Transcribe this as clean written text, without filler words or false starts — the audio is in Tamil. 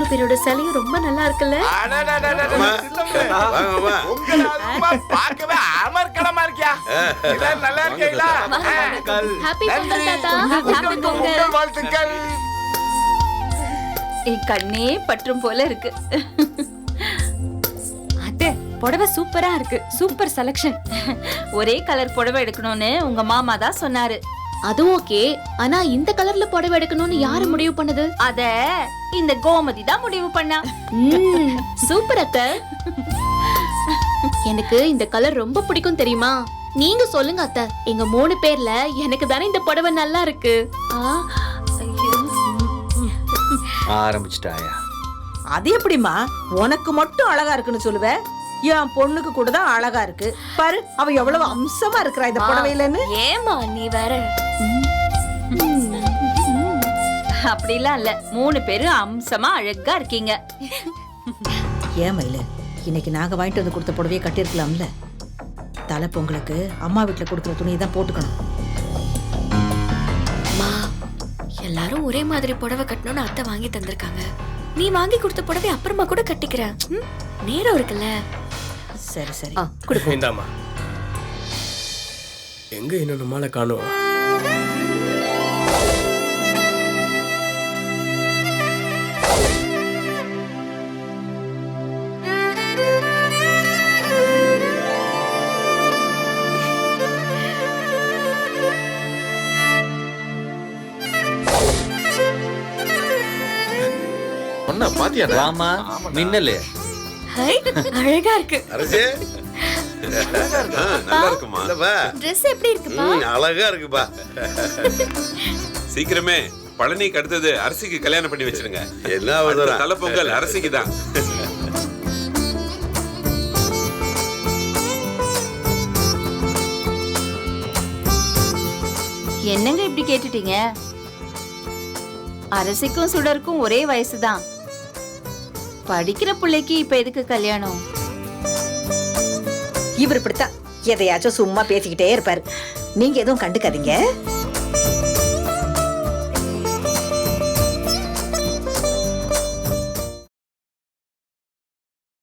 பேரோட சிலையும் ரொம்ப நல்லா இருக்குல்ல? பார்க்கவே அமர்க்கலமா இருக்கியா? எல்லாரும் நல்லா இருக்கீங்களா? ஹாப்பி பொங்கல் தாத்தா. ஹாப்பி பொங்கல். வாழ்த்துக்கள். என் கண்ணே பற்றும் போல இருக்கு. அத்தை, புடவை சூப்பரா இருக்கு. Super selection. ஒரே கலர் புடவை எடுக்கணும்னு உங்க மாமா தான் சொன்னாரு. அது ஓகே. ஆனா இந்த கலர்ல புடவை எடுக்கணும்னு யாரு முடிவு பண்ணது? அத இந்த கோமதி தான் முடிவு பண்ணா. சூப்பர் அத்தை. எனக்கு இந்த கலர் ரொம்ப பிடிக்கும் தெரியுமா? நீங்க சொல்லுங்க அத்தை. எங்க 3 பேர்ல எனக்கு தானே இந்த புடவை நல்லா இருக்கு. ஆரம்பிச்சிட்டாயா? அது எப்படிமா உனக்கு மட்டும் அழகா இருக்குன்னு சொல்லுவ? என் பொண்ணுக்கு கூட தான் அழகா இருக்கு பாரு. அவ எவ்வளவு அம்சமா இருக்கிறா இந்த புடவையிலன்னு. ஏமா நீ வேற. அப்படிலாம் இல்ல, 3 பேரும் அம்சமா அழகா இருக்கீங்க. ஏன் மயில, இன்னைக்கு நாங்க வாங்கிட்டு வந்து கொடுத்த புடவையை கட்டிருக்கலாம்ல? தலை பொங்கலுக்கு அம்மா வீட்டுல கொடுக்குற துணியை தான் போட்டுக்கணும். அம்மா, எல்லாரும் ஒரே மாதிரி புடவை கட்டணும்னு அத்தை வாங்கி தந்திருக்காங்க. நீ வாங்கி கொடுத்த புடவை அப்புறமா கூட கட்டிக்கிற. நேரம் இருக்குல்ல? சரி சரி. இந்தாமா. எங்க இன்னும் நம்மள காணோம்? ஒண்ணா பாத்தியா? ராமா மின்னலு அழகா இருக்கு. அரசே நல்லா இருக்குமா? Dress எப்படி இருக்குப்பா? அழகா இருக்குப்பா. சீக்கிரமே பழனிக்கு அடுத்தது அரசிக்கு கல்யாணம் பண்ணி வச்சிருங்க. என்ன தலை பொங்கல் அரசிக்கு தான். என்னங்க இப்படி கேட்டுட்டீங்க? அரசிக்கும் சுடருக்கும் ஒரே வயசுதான். படிக்கிற பிள்ளைக்கு இப்ப எதுக்கு கல்யாணம்? இவர் இப்படித்தான் எதையாச்சும் சும்மா பேசிக்கிட்டே இருப்பாரு. நீங்க எதுவும் கண்டுக்காதீங்க.